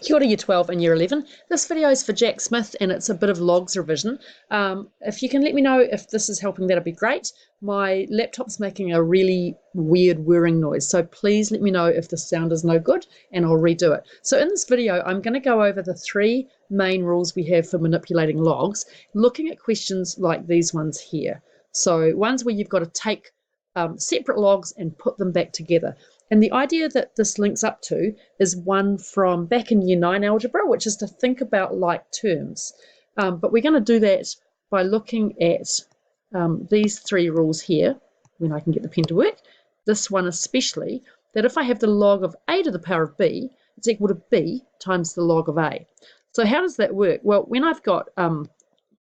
Kia ora Year 12 and Year 11. This video is for Jack Smith and it's a bit of logs revision. If you can let me know if this is helping, that'd be great. My laptop's making a really weird whirring noise, so please let me know if the sound is no good and I'll redo it. So in this video, I'm going to go over the three main rules we have for manipulating logs, looking at questions like these ones here. So ones where you've got to take separate logs and put them back together. And the idea that this links up to is one from back in Year 9 Algebra, which is to think about like terms. But we're going to do that by looking at these three rules here, when I can get the pen to work. This one especially, that if I have the log of a to the power of b, it's equal to b times the log of a. So how does that work? Well, when I've got kind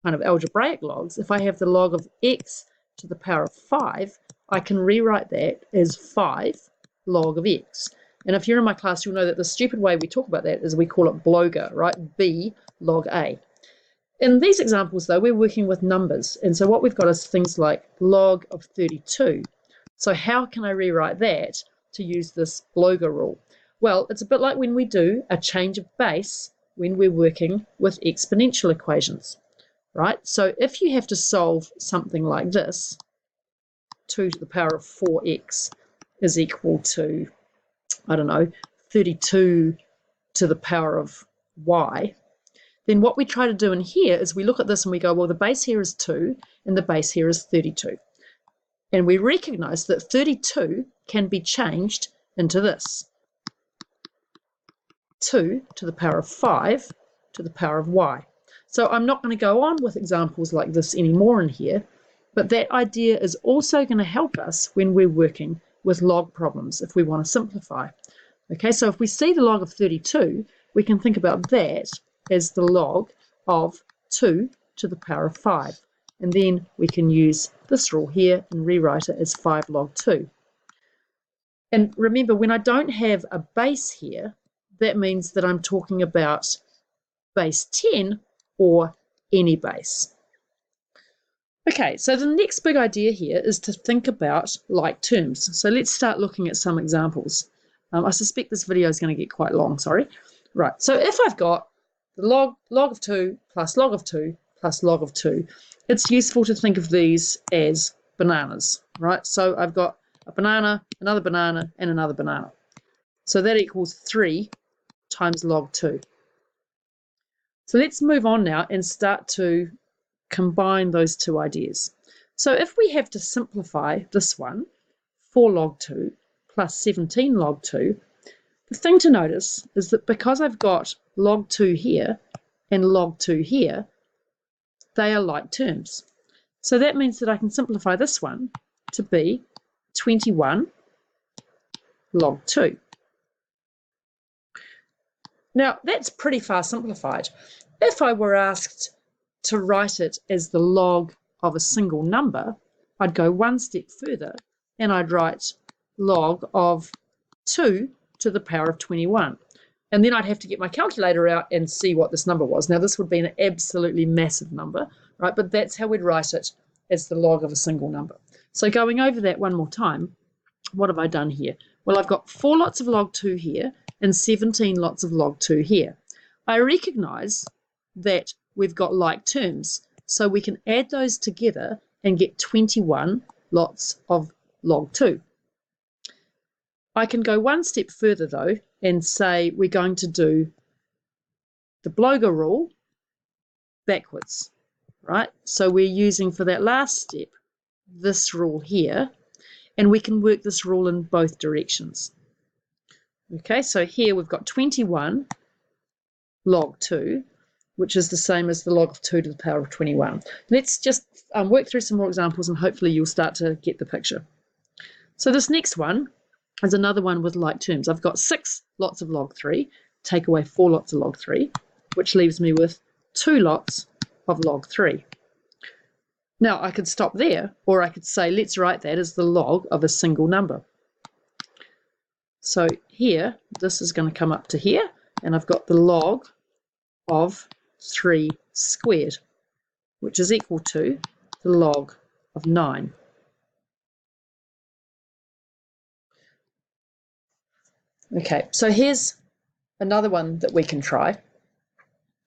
of algebraic logs, if I have the log of x to the power of 5, I can rewrite that as 5 log of x. And if you're in my class, you'll know that the stupid way we talk about that is we call it bloga, right? B log a. In these examples, though, we're working with numbers. And so what we've got is things like log of 32. So how can I rewrite that to use this bloga rule? Well, it's a bit like when we do a change of base when we're working with exponential equations, right? So if you have to solve something like this, 2 to the power of 4x is equal to, I don't know, 32 to the power of y, then what we try to do in here is we look at this and we go, well, the base here is 2 and the base here is 32. And we recognize that 32 can be changed into this, 2 to the power of 5 to the power of y. So I'm not going to go on with examples like this anymore in here, but that idea is also going to help us when we're working with log problems if we want to simplify. Okay, so if we see the log of 32, we can think about that as the log of 2 to the power of 5. And then we can use this rule here and rewrite it as 5 log 2. And remember, when I don't have a base here, that means that I'm talking about base 10 or any base. Okay, so the next big idea here is to think about like terms. So let's start looking at some examples. I suspect this video is going to get quite long, sorry. Right, so if I've got the log of 2 plus log of 2 plus log of 2, it's useful to think of these as bananas, right? So I've got a banana, another banana, and another banana. So that equals 3 times log 2. So let's move on now and start to combine those two ideas. So if we have to simplify this one, 4 log 2 plus 17 log 2, the thing to notice is that because I've got log 2 here and log 2 here, they are like terms. So that means that I can simplify this one to be 21 log 2. Now, that's pretty far simplified. If I were asked to write it as the log of a single number, I'd go one step further and I'd write log of 2 to the power of 21. And then I'd have to get my calculator out and see what this number was. Now, this would be an absolutely massive number, right? But that's how we'd write it as the log of a single number. So going over that one more time, what have I done here? Well, I've got 4 lots of log 2 here and 17 lots of log 2 here. I recognize that we've got like terms, so we can add those together and get 21 lots of log 2. I can go one step further though and say we're going to do the bloga rule backwards, right? So we're using for that last step this rule here, and we can work this rule in both directions. Okay, so here we've got 21 log 2, which is the same as the log of 2 to the power of 21. Let's just work through some more examples and hopefully you'll start to get the picture. So this next one is another one with like terms. I've got 6 lots of log 3, take away 4 lots of log 3, which leaves me with 2 lots of log 3. Now I could stop there, or I could say let's write that as the log of a single number. So here, this is going to come up to here, and I've got the log of 3 squared, which is equal to the log of 9. Okay, so here's another one that we can try.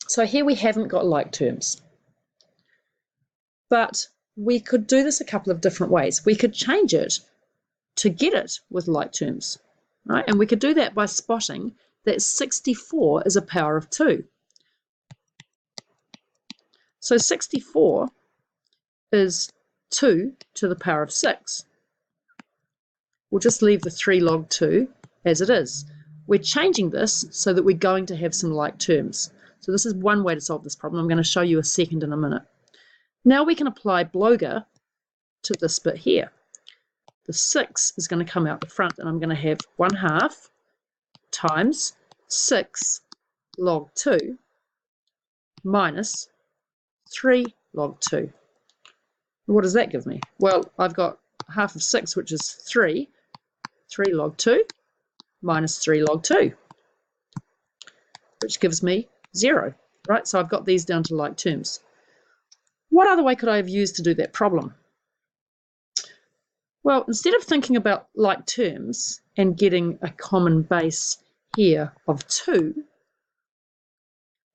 So here we haven't got like terms, but we could do this a couple of different ways. We could change it to get it with like terms, right? And we could do that by spotting that 64 is a power of 2. So 64 is 2 to the power of 6. We'll just leave the 3 log 2 as it is. We're changing this so that we're going to have some like terms. So this is one way to solve this problem. I'm going to show you a second in a minute. Now we can apply Blogger to this bit here. The 6 is going to come out the front, and I'm going to have 1/2 times 6 log 2 minus 3 log 2. What does that give me? Well, I've got half of 6, which is 3 log 2 minus 3 log 2, which gives me 0, right? So I've got these down to like terms. What other way could I have used to do that problem? Well, instead of thinking about like terms and getting a common base here of 2,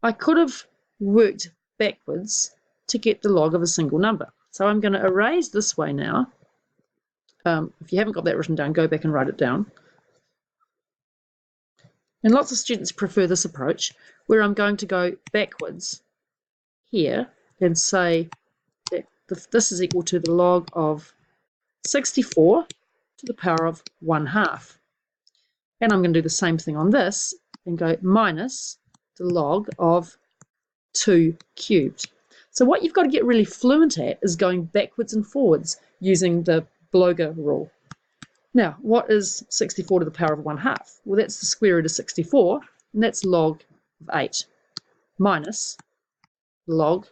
I could have worked backwards to get the log of a single number. So I'm going to erase this way now. If you haven't got that written down, go back and write it down. And lots of students prefer this approach, where I'm going to go backwards here and say that this is equal to the log of 64 to the power of 1/2. And I'm going to do the same thing on this and go minus the log of 2 cubed. So what you've got to get really fluent at is going backwards and forwards using the Blogger rule. Now, what is 64 to the power of 1/2? Well, that's the square root of 64, and that's log of 8, minus log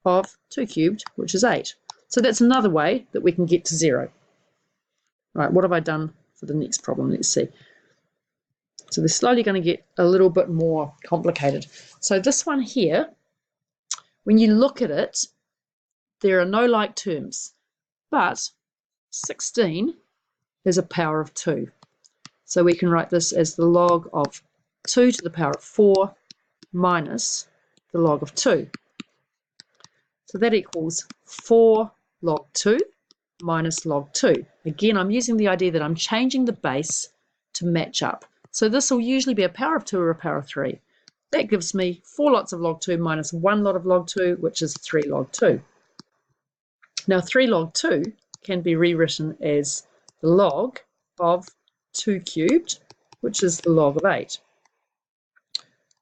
of 2 cubed, which is 8. So that's another way that we can get to 0. Right, what have I done for the next problem? Let's see. So they're slowly going to get a little bit more complicated. So this one here, when you look at it, there are no like terms, but 16 is a power of 2. So we can write this as the log of 2 to the power of 4 minus the log of 2. So that equals 4 log 2 minus log 2. Again, I'm using the idea that I'm changing the base to match up. So this will usually be a power of 2 or a power of 3. That gives me 4 lots of log 2 minus 1 lot of log 2, which is 3 log 2. Now 3 log 2 can be rewritten as the log of 2 cubed, which is the log of 8.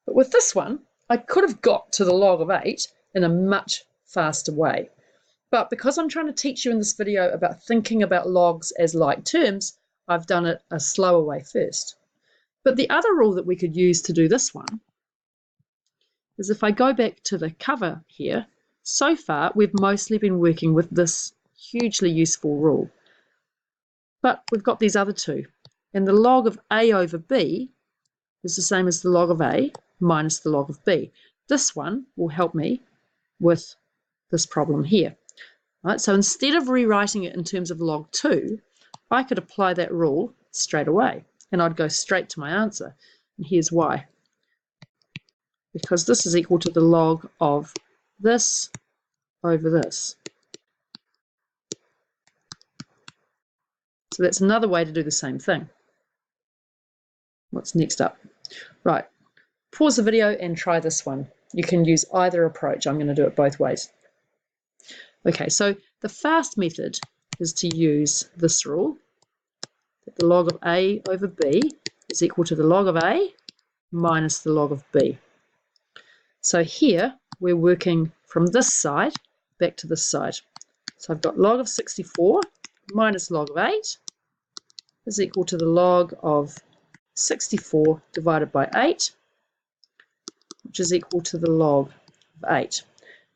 But with this one, I could have got to the log of 8 in a much faster way. But because I'm trying to teach you in this video about thinking about logs as like terms, I've done it a slower way first. But the other rule that we could use to do this one is if I go back to the cover here, so far we've mostly been working with this hugely useful rule. But we've got these other two, and the log of a over b is the same as the log of a minus the log of b. This one will help me with this problem here. Right, so instead of rewriting it in terms of log 2, I could apply that rule straight away, and I'd go straight to my answer. And here's why. Because this is equal to the log of this over this. So that's another way to do the same thing. What's next up? Right, pause the video and try this one. You can use either approach. I'm going to do it both ways. Okay, so the fast method is to use this rule, that the log of a over b is equal to the log of a minus the log of b. So here we're working from this side back to this side. So I've got log of 64 minus log of 8 is equal to the log of 64 divided by 8, which is equal to the log of 8.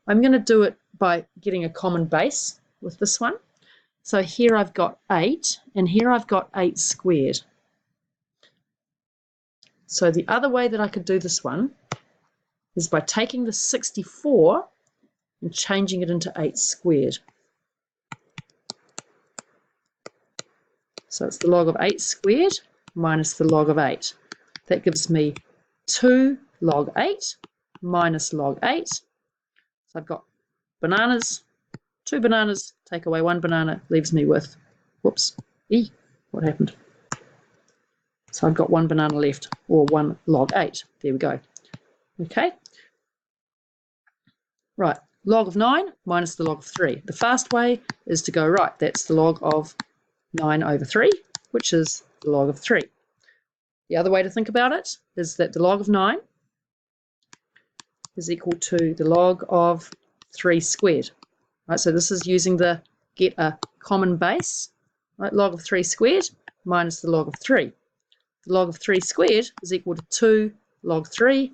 I'm going to do it by getting a common base with this one. So here I've got 8, and here I've got 8 squared. So the other way that I could do this one is by taking the 64 and changing it into 8 squared. So it's the log of 8 squared minus the log of 8. That gives me 2 log 8 minus log 8. So I've got bananas, 2 bananas, take away 1 banana, leaves me with, whoops, what happened? So I've got 1 banana left, or 1 log 8. There we go. Okay. Right, log of 9 minus the log of 3. The fast way is to go, right, that's the log of 9 over 3, which is the log of 3. The other way to think about it is that the log of 9 is equal to the log of 3 squared. Right, so this is using the get a common base. Right, log of 3 squared minus the log of 3. The log of 3 squared is equal to 2 log 3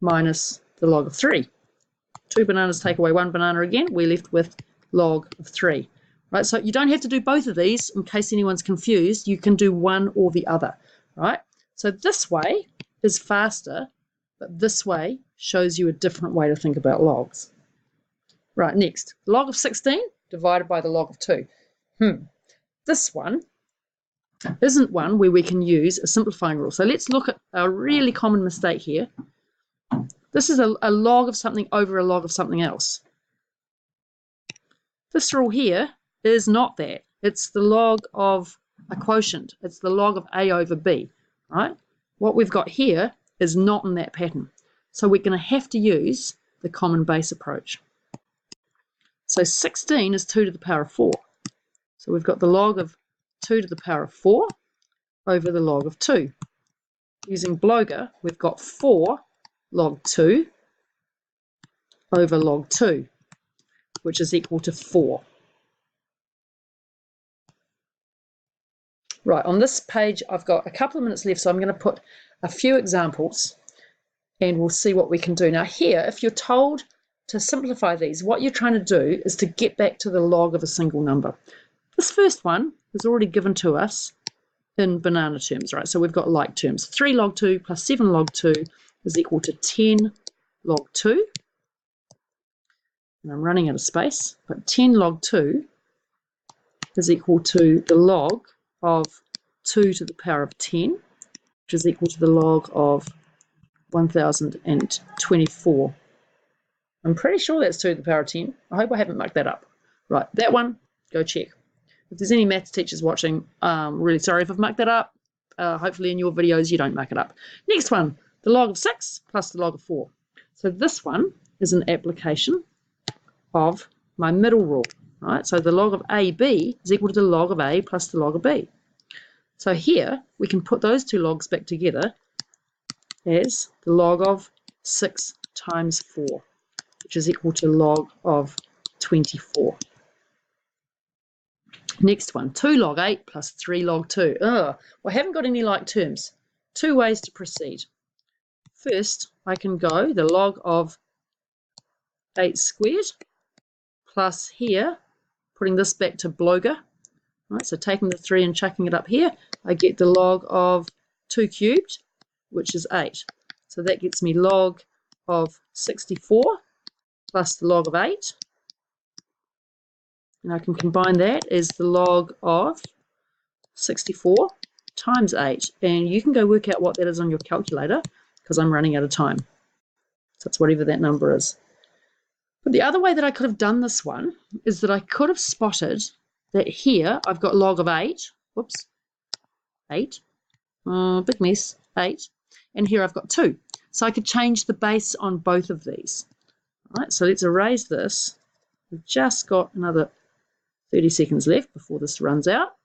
minus the log of 3. 2 bananas take away 1 banana again. We're left with log of 3. Right, so you don't have to do both of these in case anyone's confused. You can do one or the other. Right, so this way is faster, but this way shows you a different way to think about logs. Right, next, log of 16 divided by the log of 2. This one isn't one where we can use a simplifying rule. So let's look at a really common mistake here. This is a log of something over a log of something else. This rule here is not that. It's the log of a quotient. It's the log of A over B, right? What we've got here is not in that pattern. So we're going to have to use the common base approach. So 16 is 2 to the power of 4. So we've got the log of 2 to the power of 4 over the log of 2. Using Bloger, we've got 4 log 2 over log 2, which is equal to 4. Right, on this page, I've got a couple of minutes left, so I'm going to put a few examples and we'll see what we can do. Now here, if you're told to simplify these, what you're trying to do is to get back to the log of a single number. This first one is already given to us in banana terms, right? So we've got like terms. 3 log 2 plus 7 log 2 is equal to 10 log 2. And I'm running out of space, but 10 log 2 is equal to the log of 2 to the power of 10, which is equal to the log of 1024. I'm pretty sure that's 2 to the power of 10. I hope I haven't mucked that up. Right, that one, go check. If there's any maths teachers watching, really sorry if I've mucked that up. Hopefully in your videos you don't muck it up. Next one, the log of 6 plus the log of 4. So this one is an application of my middle rule, right? So the log of AB is equal to the log of A plus the log of B. So here we can put those two logs back together as the log of 6 times 4, which is equal to log of 24. Next one, 2 log 8 plus 3 log 2. Well, I haven't got any like terms. 2 ways to proceed. First, I can go the log of 8 squared plus here, putting this back to Bloger. Right, so taking the 3 and chucking it up here, I get the log of 2 cubed, which is 8. So that gets me log of 64 plus the log of 8. And I can combine that as the log of 64 times 8. And you can go work out what that is on your calculator because I'm running out of time. So it's whatever that number is. But the other way that I could have done this one is that I could have spotted that here I've got log of 8. Whoops. 8. Big mess. 8. And here I've got 2. So I could change the base on both of these. All right, so let's erase this. We've just got another 30 seconds left before this runs out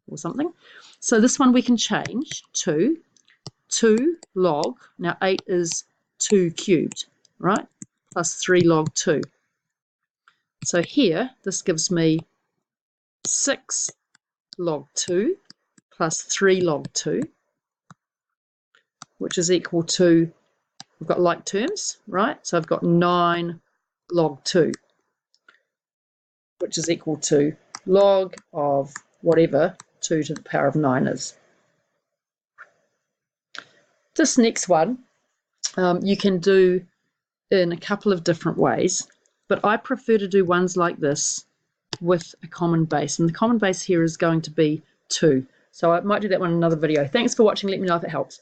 or something. So this one we can change to 2 log. Now 8 is 2 cubed, right? Plus 3 log 2. So here, this gives me 6 log 2 plus 3 log 2, which is equal to, we've got like terms, right? So I've got 9 log 2, which is equal to log of whatever 2 to the power of 9 is. This next one you can do in a couple of different ways, but I prefer to do ones like this with a common base, and the common base here is going to be 2. So I might do that one in another video. Thanks for watching. Let me know if it helps.